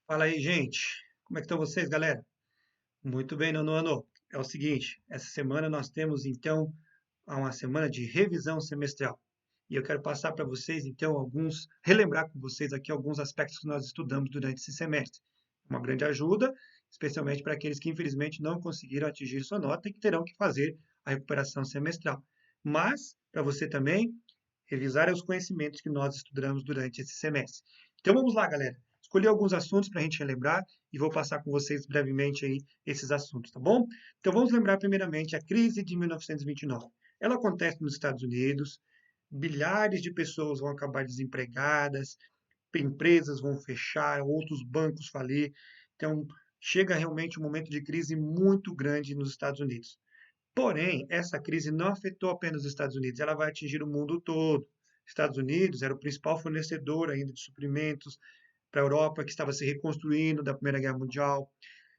Fala aí, gente. Como é que estão vocês, galera? Muito bem, nono ano. É o seguinte, essa semana nós temos, então, uma semana de revisão semestral. E eu quero passar para vocês, então, relembrar com vocês aqui alguns aspectos que nós estudamos durante esse semestre. Uma grande ajuda, especialmente para aqueles que, infelizmente, não conseguiram atingir sua nota e que terão que fazer a recuperação semestral. Mas, para você também, revisar os conhecimentos que nós estudamos durante esse semestre. Então vamos lá, galera. Escolhi alguns assuntos para a gente relembrar e vou passar com vocês brevemente aí esses assuntos, tá bom? Então vamos lembrar primeiramente a crise de 1929. Ela acontece nos Estados Unidos, bilhares de pessoas vão acabar desempregadas, empresas vão fechar, outros bancos falir. Então chega realmente um momento de crise muito grande nos Estados Unidos. Porém, essa crise não afetou apenas os Estados Unidos, ela vai atingir o mundo todo. Estados Unidos era o principal fornecedor ainda de suprimentos para a Europa, que estava se reconstruindo da Primeira Guerra Mundial.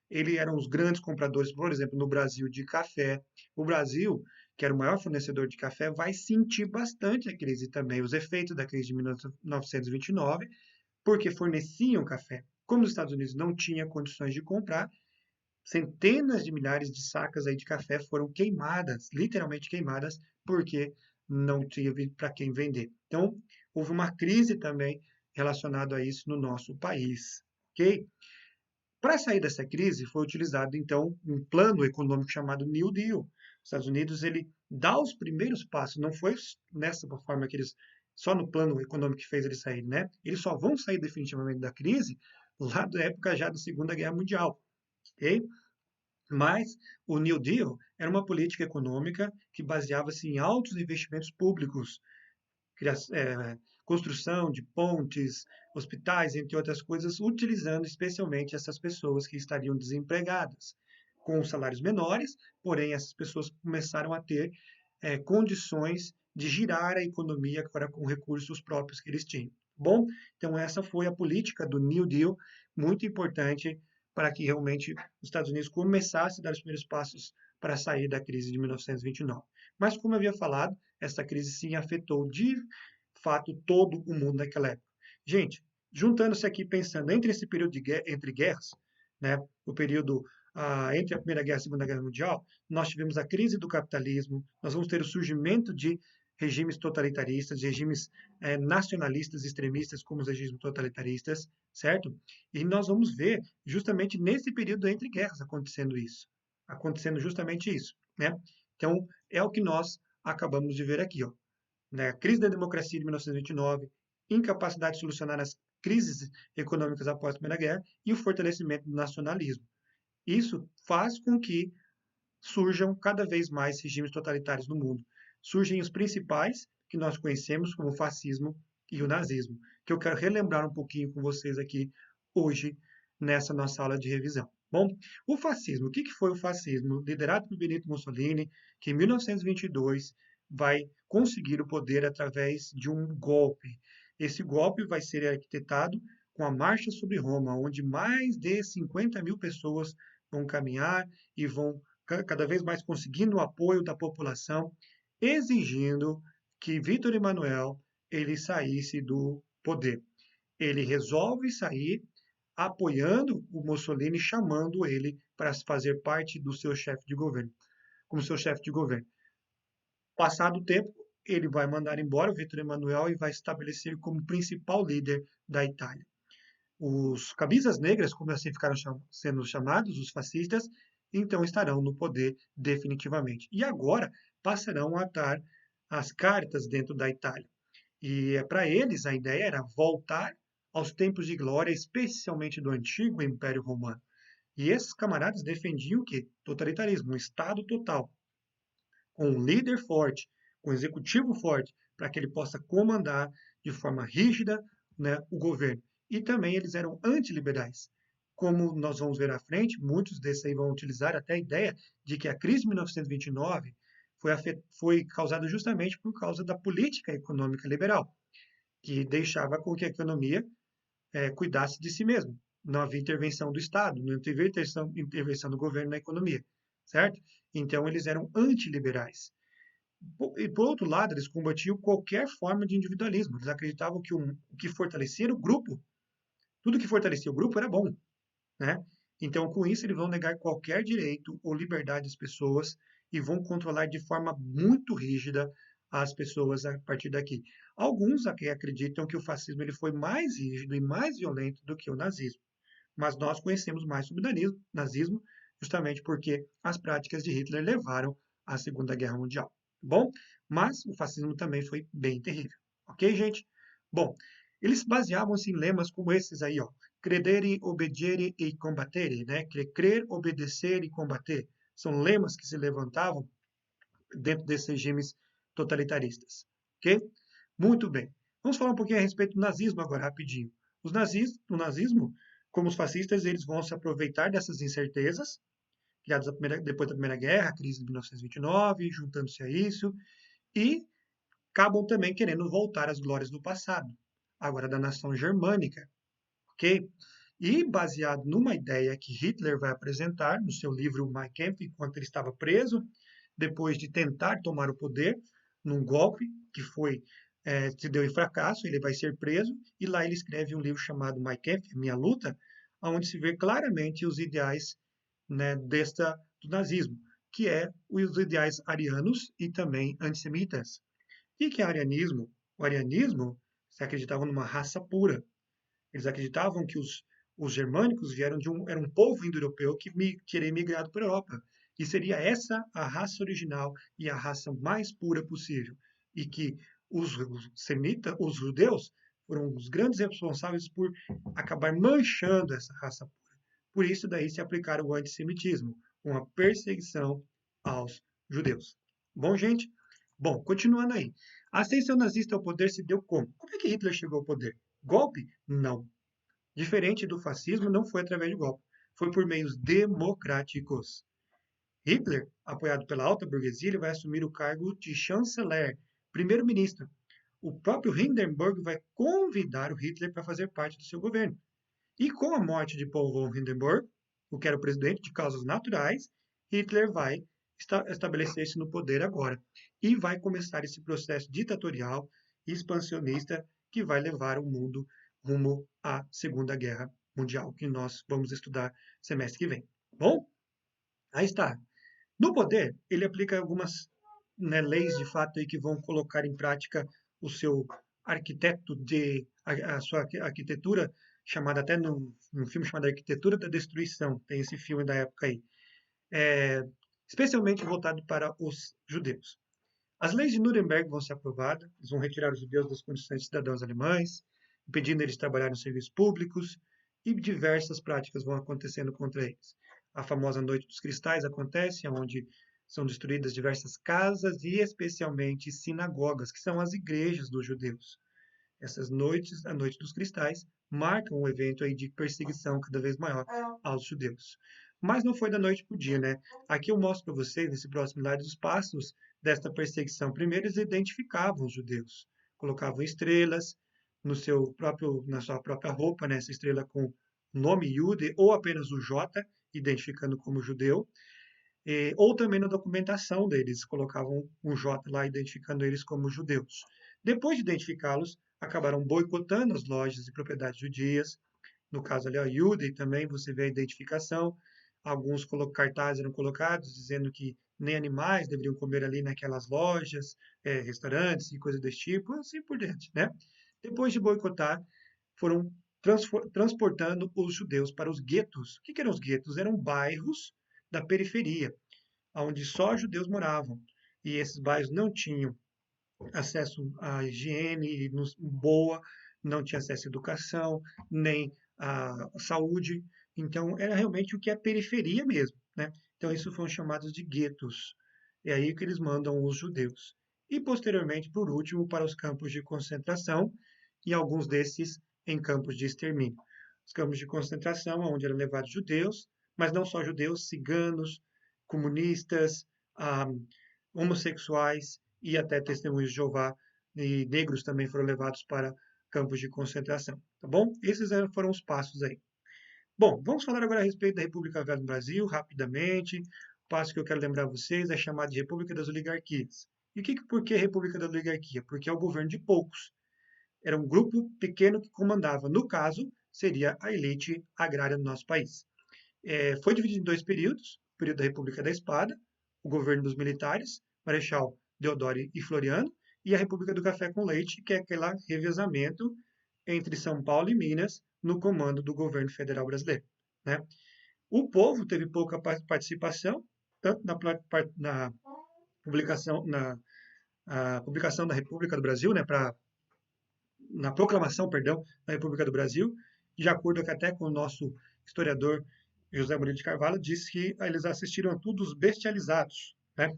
Ele eram os grandes compradores, por exemplo, no Brasil, de café. O Brasil, que era o maior fornecedor de café, vai sentir bastante a crise também, os efeitos da crise de 1929, porque forneciam café. Como os Estados Unidos não tinham condições de comprar, centenas de milhares de sacas aí de café foram queimadas, literalmente queimadas, porque não tinha para quem vender. Então, houve uma crise também relacionada a isso no nosso país, ok? Para sair dessa crise, foi utilizado, então, um plano econômico chamado New Deal. Os Estados Unidos, ele dá os primeiros passos, não foi nessa forma que eles, só no plano econômico que fez eles saírem, né? Eles só vão sair definitivamente da crise lá da época já da Segunda Guerra Mundial, ok? Mas o New Deal era uma política econômica que baseava-se em altos investimentos públicos, construção de pontes, hospitais, entre outras coisas, utilizando especialmente essas pessoas que estariam desempregadas, com salários menores, porém essas pessoas começaram a ter condições de girar a economia agora com recursos próprios que eles tinham. Bom, então essa foi a política do New Deal, muito importante para que realmente os Estados Unidos começassem a dar os primeiros passos para sair da crise de 1929. Mas, como eu havia falado, essa crise sim afetou de fato todo o mundo naquela época. Gente, juntando-se aqui, pensando entre esse período entre guerras, né, o período entre a Primeira Guerra e a Segunda Guerra Mundial, nós tivemos a crise do capitalismo, nós vamos ter o surgimento de regimes totalitaristas, de regimes nacionalistas, extremistas, como os regimes totalitaristas, certo? E nós vamos ver justamente nesse período entre guerras acontecendo justamente isso, né? Então, é o que nós acabamos de ver aqui, ó, né? A crise da democracia de 1929, incapacidade de solucionar as crises econômicas após a Primeira Guerra e o fortalecimento do nacionalismo. Isso faz com que surjam cada vez mais regimes totalitários no mundo. Surgem os principais, que nós conhecemos como o fascismo e o nazismo, que eu quero relembrar um pouquinho com vocês aqui hoje, nessa nossa aula de revisão. Bom, o fascismo, o que foi o fascismo? Liderado por Benito Mussolini, que em 1922 vai conseguir o poder através de um golpe. Esse golpe vai ser arquitetado com a Marcha sobre Roma, onde mais de 50 mil pessoas vão caminhar e vão cada vez mais conseguindo o apoio da população, exigindo que Vítor Emanuel ele saísse do poder. Ele resolve sair apoiando o Mussolini, chamando ele para fazer parte do seu chefe de governo, como seu chefe de governo. Passado o tempo, ele vai mandar embora o Vítor Emanuel e vai estabelecer como principal líder da Itália. Os camisas negras, como assim ficaram sendo chamados, os fascistas, então estarão no poder definitivamente. E agora passarão a dar as cartas dentro da Itália. E para eles a ideia era voltar aos tempos de glória, especialmente do antigo Império Romano. E esses camaradas defendiam o quê? Totalitarismo, um Estado total, com um líder forte, com um executivo forte, para que ele possa comandar de forma rígida, né, o governo. E também eles eram antiliberais. Como nós vamos ver à frente, muitos desses aí vão utilizar até a ideia de que a crise de 1929 foi causada justamente por causa da política econômica liberal, que deixava com que a economia cuidasse de si mesma. Não havia intervenção do Estado, não havia intervenção do governo na economia, certo? Então eles eram antiliberais. E, por outro lado, eles combatiam qualquer forma de individualismo. Eles acreditavam que o que fortalecia o grupo, Tudo que fortalecia o grupo era bom, né? Então, com isso, eles vão negar qualquer direito ou liberdade às pessoas e vão controlar de forma muito rígida as pessoas a partir daqui. Alguns aqui acreditam que o fascismo ele foi mais rígido e mais violento do que o nazismo, mas nós conhecemos mais sobre o nazismo justamente porque as práticas de Hitler levaram à Segunda Guerra Mundial. Bom, mas o fascismo também foi bem terrível. Ok, gente? Bom, eles baseavam-se em lemas como esses aí, ó. Credere, obedire e combatere, né? Crer, obedecer e combater. São lemas que se levantavam dentro desses regimes totalitaristas. Ok? Muito bem. Vamos falar um pouquinho a respeito do nazismo agora, rapidinho. O nazismo, como os fascistas, eles vão se aproveitar dessas incertezas, criadas depois da Primeira Guerra, a crise de 1929, juntando-se a isso, e acabam também querendo voltar às glórias do passado, agora da nação germânica, ok? E baseado numa ideia que Hitler vai apresentar no seu livro Mein Kampf, enquanto ele estava preso, depois de tentar tomar o poder num golpe que se deu em fracasso, ele vai ser preso e lá ele escreve um livro chamado Mein Kampf, Minha Luta, onde se vê claramente os ideais, né, do nazismo, que é os ideais arianos e também antissemitas. O que é arianismo? O arianismo se acreditava numa raça pura. Eles acreditavam que os germânicos era um povo indo-europeu que teria migrado para a Europa. E seria essa a raça original e a raça mais pura possível. E que os judeus, foram os grandes responsáveis por acabar manchando essa raça pura. Por isso daí se aplicaram o antissemitismo, uma perseguição aos judeus. Bom, gente? Bom, continuando aí. A ascensão nazista ao poder se deu como? Como é que Hitler chegou ao poder? Golpe? Não. Diferente do fascismo, não foi através de golpe. Foi por meios democráticos. Hitler, apoiado pela alta burguesia, ele vai assumir o cargo de chanceler, primeiro-ministro. O próprio Hindenburg vai convidar o Hitler para fazer parte do seu governo. E com a morte de Paul von Hindenburg, o que era o presidente de causas naturais, Hitler vai estabelecer-se no poder agora e vai começar esse processo ditatorial e expansionista que vai levar o mundo rumo à Segunda Guerra Mundial, que nós vamos estudar semestre que vem. Bom, aí está. No poder, ele aplica algumas, né, leis de fato aí que vão colocar em prática o seu a sua arquitetura, chamada até num filme chamado Arquitetura da Destruição, tem esse filme da época aí, é, especialmente voltado para os judeus. As leis de Nuremberg vão ser aprovadas, eles vão retirar os judeus das condições de cidadãos alemães, impedindo eles de trabalhar nos serviços públicos, e diversas práticas vão acontecendo contra eles. A famosa Noite dos Cristais acontece, onde são destruídas diversas casas e especialmente sinagogas, que são as igrejas dos judeus. Essas noites, a Noite dos Cristais, marcam um evento aí de perseguição cada vez maior aos judeus. Mas não foi da noite para o dia, né? Aqui eu mostro para vocês, nesse próximo slide, os passos desta perseguição. Primeiro, eles identificavam os judeus, colocavam estrelas na sua própria roupa, né? Essa estrela com o nome Yude ou apenas o J, identificando como judeu. Ou também na documentação deles, colocavam um J lá, identificando eles como judeus. Depois de identificá-los, acabaram boicotando as lojas e propriedades judias. No caso ali, a Yudei também, você vê a identificação. Alguns cartazes eram colocados dizendo que nem animais deveriam comer ali naquelas lojas, restaurantes e coisas desse tipo, assim por diante, né? Depois de boicotar, foram transportando os judeus para os guetos. O que eram os guetos? Eram bairros da periferia, onde só judeus moravam. E esses bairros não tinham acesso à higiene boa, não tinha acesso à educação, nem à saúde. Então, era realmente o que é periferia mesmo, né? Então, isso foram chamados de guetos. É aí que eles mandam os judeus. E, posteriormente, por último, para os campos de concentração, e alguns desses em campos de extermínio. Os campos de concentração, onde eram levados judeus, mas não só judeus, ciganos, comunistas, ah, homossexuais e até testemunhos de Jeová e negros também foram levados para campos de concentração, tá bom? Esses foram os passos aí. Bom, vamos falar agora a respeito da República Velha do Brasil, rapidamente. O passo que eu quero lembrar vocês é chamado de República das Oligarquias. E por que República da Oligarquia? Porque é o governo de poucos. Era um grupo pequeno que comandava. No caso, seria a elite agrária do nosso país. Foi dividido em dois períodos: o período da República da Espada, o governo dos militares, Marechal Deodoro e Floriano, e a República do Café com Leite, que é aquele revezamento entre São Paulo e Minas no comando do governo federal brasileiro, né? O povo teve pouca participação, tanto na publicação, a publicação da República do Brasil, né, na proclamação, perdão, da República do Brasil, de acordo até com o nosso historiador José Murilo de Carvalho, disse que eles assistiram a todos bestializados, né?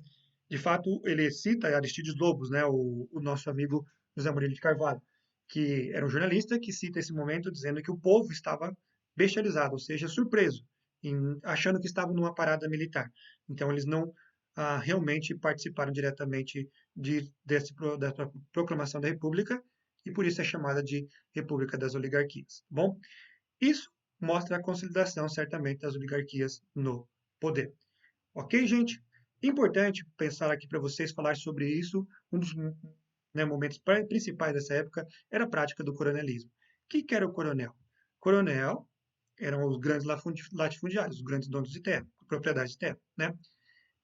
De fato, ele cita Aristides Lobos, né, o nosso amigo José Murilo de Carvalho, que era um jornalista que cita esse momento dizendo que o povo estava bestializado, ou seja, surpreso, achando que estavam numa parada militar. Então, eles não realmente participaram diretamente dessa proclamação da República, e por isso é chamada de República das Oligarquias. Bom, isso mostra a consolidação, certamente, das oligarquias no poder. Ok, gente? Importante pensar aqui para vocês falar sobre isso. Um dos momentos principais dessa época era a prática do coronelismo. O que era o coronel? Coronel eram os grandes latifundiários, os grandes donos de terra, propriedade de terra, né?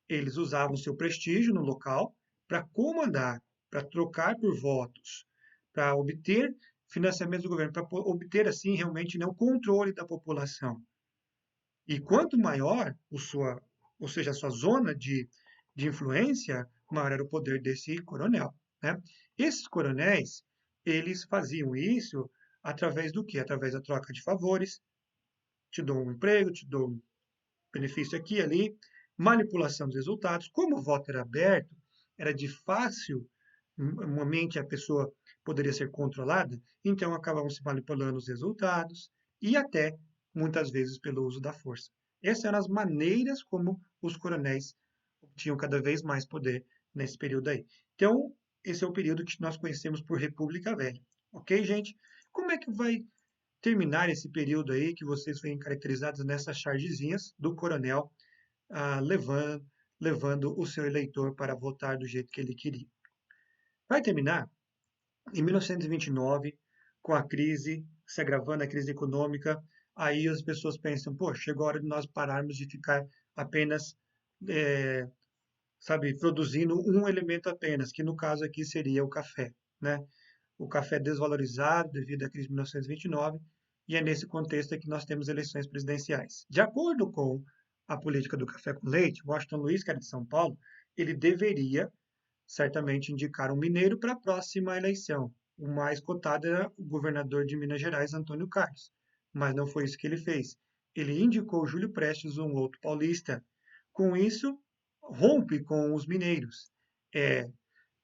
Eles usavam seu prestígio no local para comandar, para trocar por votos, para obter financiamento do governo, para obter, assim, realmente o controle da população. E quanto maior ou seja, a sua zona de influência, maior era o poder desse coronel, né? Esses coronéis, eles faziam isso através do quê? Através da troca de favores, te dou um emprego, te dou um benefício aqui e ali, manipulação dos resultados. Como o voto era aberto, era de fácil mente a pessoa poderia ser controlada, então acabavam se manipulando os resultados e até, muitas vezes, pelo uso da força. Essas eram as maneiras como os coronéis tinham cada vez mais poder nesse período aí. Então, esse é o período que nós conhecemos por República Velha. Ok, gente? Como é que vai terminar esse período aí que vocês veem caracterizados nessas chargezinhas do coronel levando o seu eleitor para votar do jeito que ele queria? Vai terminar em 1929, com a crise se agravando, a crise econômica. Aí as pessoas pensam, pô, chegou a hora de nós pararmos de ficar apenas, é, sabe, produzindo um elemento apenas, que no caso aqui seria o café, né? O café desvalorizado devido à crise de 1929, e é nesse contexto que nós temos eleições presidenciais. De acordo com a política do café com leite, Washington Luiz, que era de São Paulo, ele deveria certamente indicar um mineiro para a próxima eleição. O mais cotado era o governador de Minas Gerais, Antônio Carlos, mas não foi isso que ele fez. Ele indicou Júlio Prestes, um outro paulista. Com isso, rompe com os mineiros.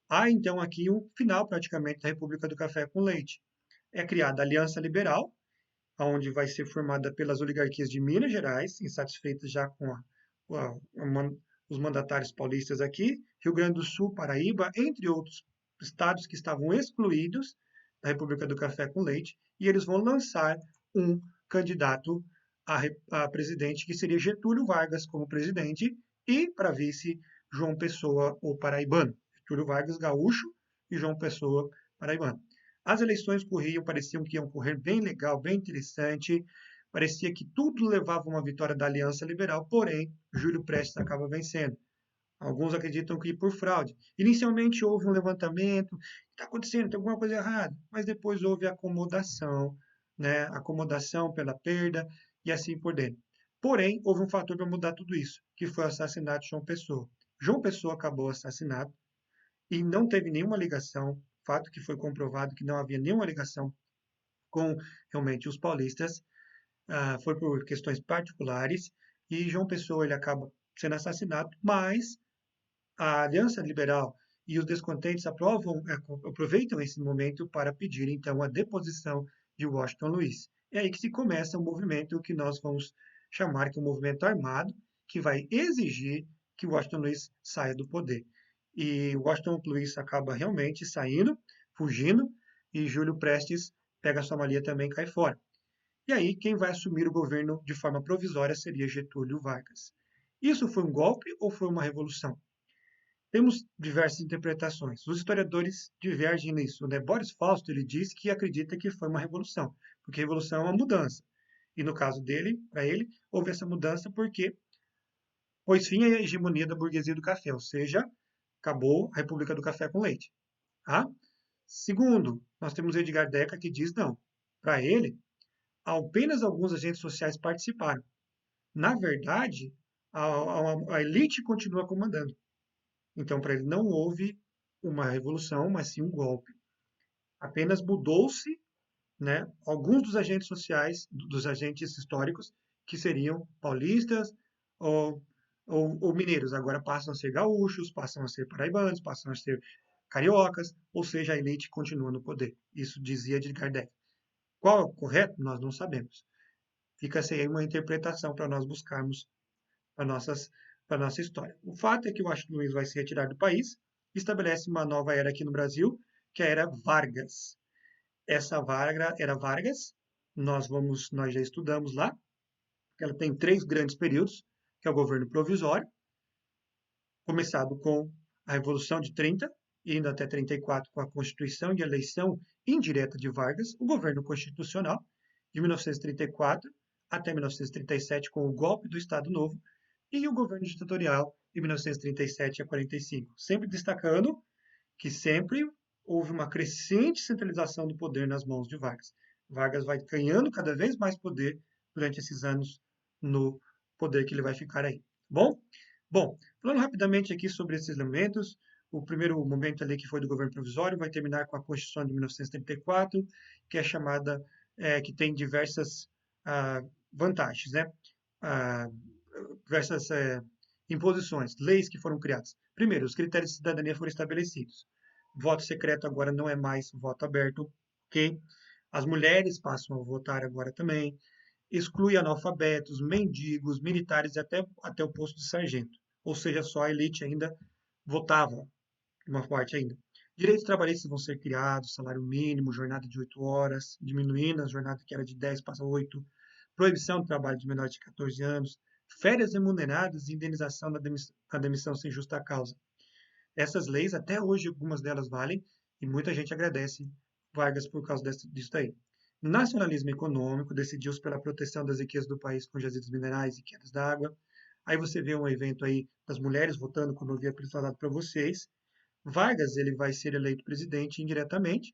Há então aqui um final praticamente da República do Café com Leite. É criada a Aliança Liberal, onde vai ser formada pelas oligarquias de Minas Gerais, insatisfeitas já com os mandatários paulistas aqui, Rio Grande do Sul, Paraíba, entre outros estados que estavam excluídos da República do Café com Leite, e eles vão lançar um candidato a presidente, que seria Getúlio Vargas como presidente, e para vice, João Pessoa, o paraibano. Getúlio Vargas, gaúcho, e João Pessoa, paraibano. As eleições pareciam que iam correr bem legal, bem interessante. Parecia que tudo levava a uma vitória da Aliança Liberal, porém, Júlio Prestes acaba vencendo. Alguns acreditam que por fraude. Inicialmente houve um levantamento, está acontecendo, tem alguma coisa errada, mas depois houve acomodação, né? Acomodação pela perda e assim por dentro. Porém, houve um fator para mudar tudo isso, que foi o assassinato de João Pessoa. João Pessoa acabou assassinado e não teve nenhuma ligação, fato que foi comprovado que não havia nenhuma ligação com realmente os paulistas, foi por questões particulares, e João Pessoa ele acaba sendo assassinado, mas a Aliança Liberal e os descontentes aproveitam esse momento para pedir então a deposição de Washington Luiz. É aí que se começa o movimento que nós vamos chamar de um movimento armado, que vai exigir que Washington Luiz saia do poder. E Washington Luiz acaba realmente saindo, fugindo, e Júlio Prestes pega sua malia também e cai fora. E aí quem vai assumir o governo de forma provisória seria Getúlio Vargas. Isso foi um golpe ou foi uma revolução? Temos diversas interpretações. Os historiadores divergem nisso, né? Boris Fausto ele diz que acredita que foi uma revolução, porque revolução é uma mudança. E no caso dele, para ele, houve essa mudança porque pôs fim à hegemonia da burguesia do café, ou seja, acabou a República do Café com Leite. Tá? Segundo, nós temos Edgar Deca que diz não. Para ele, apenas alguns agentes sociais participaram. Na verdade, a elite continua comandando. Então, para ele, não houve uma revolução, mas sim um golpe. Apenas mudou-se, né, alguns dos agentes sociais, dos agentes históricos, que seriam paulistas ou, ou mineiros, agora passam a ser gaúchos, passam a ser paraibanos, passam a ser cariocas, ou seja, a elite continua no poder. Isso dizia de Kardec. Qual é o correto? Nós não sabemos. Fica-se aí uma interpretação para nós buscarmos para a nossa história. O fato é que o Washington Luiz vai se retirar do país, estabelece uma nova era aqui no Brasil, que é a era Vargas. Essa era Vargas, nós já estudamos lá, ela tem 3 grandes períodos, que é o governo provisório, começado com a Revolução de 30, indo até 34 com a Constituição e a eleição indireta de Vargas, o governo constitucional, de 1934 até 1937, com o golpe do Estado Novo, e o governo ditatorial de 1937 a 45, sempre destacando que sempre houve uma crescente centralização do poder nas mãos de Vargas. Vargas vai ganhando cada vez mais poder durante esses anos no poder que ele vai ficar aí. Bom? Bom, falando rapidamente aqui sobre esses elementos, o primeiro momento ali que foi do governo provisório vai terminar com a Constituição de 1934, que é chamada, que tem diversas vantagens, né? Diversas imposições, leis que foram criadas. Primeiro, os critérios de cidadania foram estabelecidos. Voto secreto agora não é mais voto aberto, ok? As mulheres passam a votar agora também. Exclui analfabetos, mendigos, militares e até o posto de sargento. Ou seja, só a elite ainda votava, uma parte ainda. Direitos trabalhistas vão ser criados, salário mínimo, jornada de 8 horas, diminuindo a jornada que era de 10 para 8, proibição do trabalho de menores de 14 anos, férias remuneradas e indenização da demissão sem justa causa. Essas leis, até hoje, algumas delas valem, e muita gente agradece Vargas por causa disso aí. Nacionalismo econômico, decidiu-se pela proteção das riquezas do país com jazidos minerais e quedas d'água. Aí você vê um evento aí das mulheres votando, como eu havia falado para vocês. Vargas ele vai ser eleito presidente indiretamente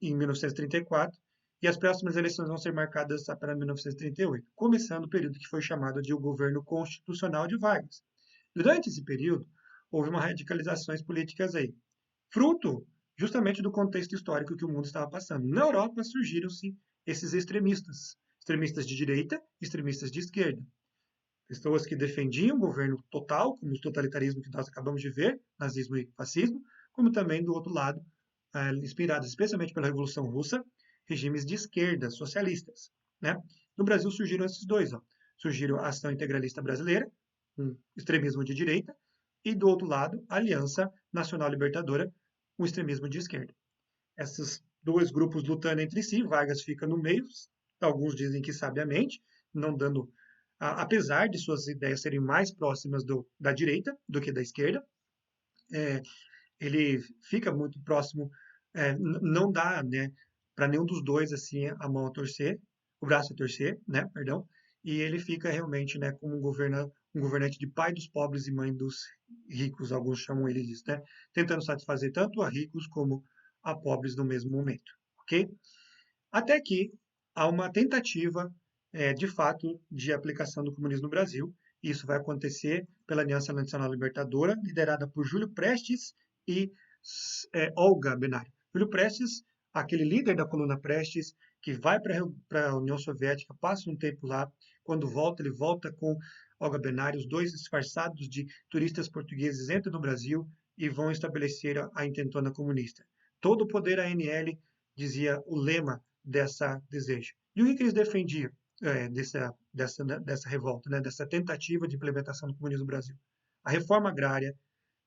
em 1934, e as próximas eleições vão ser marcadas para 1938, começando o período que foi chamado de o governo constitucional de Vargas. Durante esse período, houve uma radicalizações políticas aí, fruto justamente do contexto histórico que o mundo estava passando. Na Europa surgiram-se esses extremistas, extremistas de direita, extremistas de esquerda. Pessoas que defendiam o governo total, como o totalitarismo que nós acabamos de ver, nazismo e fascismo, como também do outro lado, inspirados especialmente pela Revolução Russa, regimes de esquerda, socialistas. Né? No Brasil surgiram esses dois. Ó. Surgiram a Ação Integralista Brasileira, um extremismo de direita, e do outro lado, a Aliança Nacional Libertadora, um extremismo de esquerda. Esses dois grupos lutando entre si, Vargas fica no meio, alguns dizem que sabiamente, não dando, apesar de suas ideias serem mais próximas da direita do que da esquerda, ele fica muito próximo, não dá, né, para nenhum dos dois assim a mão a torcer, o braço a torcer, né, perdão, e ele fica realmente, né, como um governante de pai dos pobres e mãe dos ricos, alguns chamam ele disso, né, tentando satisfazer tanto a ricos como a pobres no mesmo momento, ok? Até que há uma tentativa, de fato, de aplicação do comunismo no Brasil. Isso vai acontecer pela Aliança Nacional Libertadora, liderada por Júlio Prestes e Olga Benário. Júlio Prestes, aquele líder da coluna Prestes, que vai para a União Soviética, passa um tempo lá, quando volta, ele volta com Olga Benário, os dois disfarçados de turistas portugueses entram no Brasil e vão estabelecer a intentona comunista. Todo o poder ANL, dizia o lema dessa desejo. E o que eles defendiam dessa revolta, né, dessa tentativa de implementação do comunismo no Brasil? A reforma agrária,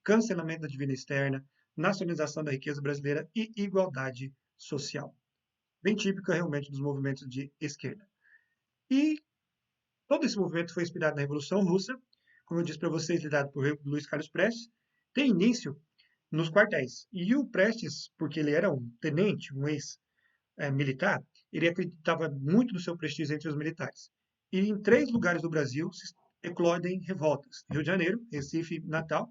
cancelamento da dívida externa, nacionalização da riqueza brasileira e igualdade social. Bem típica realmente dos movimentos de esquerda. E todo esse movimento foi inspirado na Revolução Russa, como eu disse para vocês, liderado por Luiz Carlos Prestes, tem início nos quartéis. E o Prestes, porque ele era um tenente, um ex-militar, ele acreditava muito no seu prestígio entre os militares. E em 3 lugares do Brasil se eclodem revoltas. Rio de Janeiro, Recife, Natal.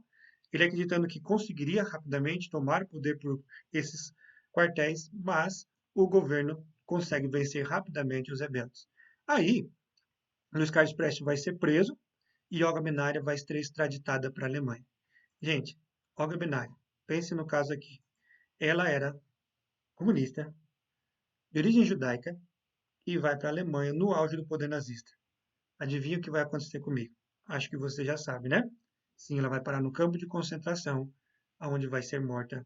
Ele acreditando que conseguiria rapidamente tomar o poder por esses quartéis, mas o governo consegue vencer rapidamente os rebeldes. Aí, Luiz Carlos Prestes vai ser preso e Olga Benária vai ser extraditada para a Alemanha. Gente, Olga Benária, pense no caso aqui. Ela era comunista, de origem judaica, e vai para a Alemanha no auge do poder nazista. Adivinha o que vai acontecer comigo? Acho que você já sabe, né? Sim, ela vai parar no campo de concentração, onde vai ser morta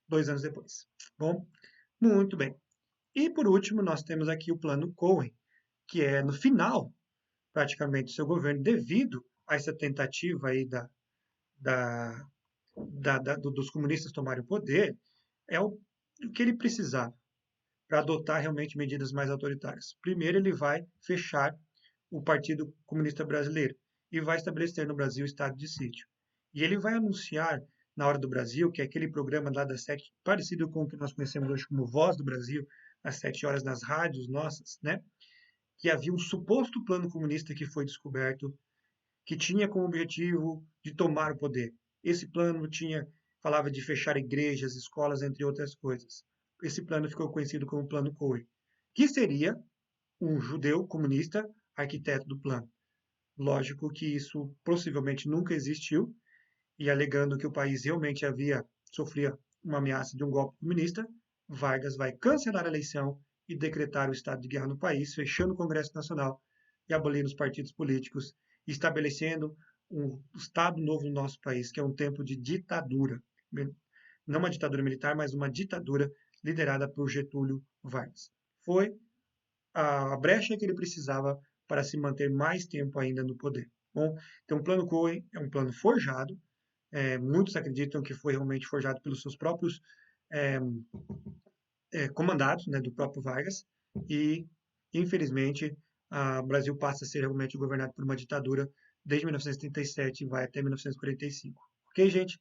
2 anos depois. Bom, muito bem. E por último, nós temos aqui o plano Cohen, que é no final, praticamente, do seu governo, devido a essa tentativa aí da, dos comunistas tomarem o poder, é o que ele precisava para adotar realmente medidas mais autoritárias. Primeiro, ele vai fechar o Partido Comunista Brasileiro e vai estabelecer no Brasil o estado de sítio. E ele vai anunciar na Hora do Brasil, que é aquele programa lá das 7, parecido com o que nós conhecemos hoje como Voz do Brasil, às 7 horas nas rádios nossas, né? Que havia um suposto plano comunista que foi descoberto, que tinha como objetivo de tomar o poder. Esse plano falava de fechar igrejas, escolas, entre outras coisas. Esse plano ficou conhecido como Plano Cohen, que seria um judeu comunista arquiteto do plano. Lógico que isso possivelmente nunca existiu, e alegando que o país realmente sofria uma ameaça de um golpe comunista, Vargas vai cancelar a eleição e decretar o estado de guerra no país, fechando o Congresso Nacional e abolindo os partidos políticos, estabelecendo um Estado novo no nosso país, que é um tempo de ditadura. Não uma ditadura militar, mas uma ditadura liderada por Getúlio Vargas. Foi a brecha que ele precisava para se manter mais tempo ainda no poder. Bom, então o plano Cohen é um plano forjado, muitos acreditam que foi realmente forjado pelos seus próprios é, comandados, né, do próprio Vargas, e infelizmente o Brasil passa a ser realmente governado por uma ditadura desde 1937 e vai até 1945. Ok, gente?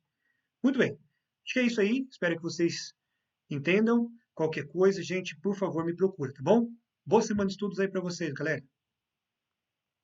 Muito bem. Acho que é isso aí. Espero que vocês entendam. Qualquer coisa, gente, por favor, me procura, tá bom? Boa semana de estudos aí para vocês, galera.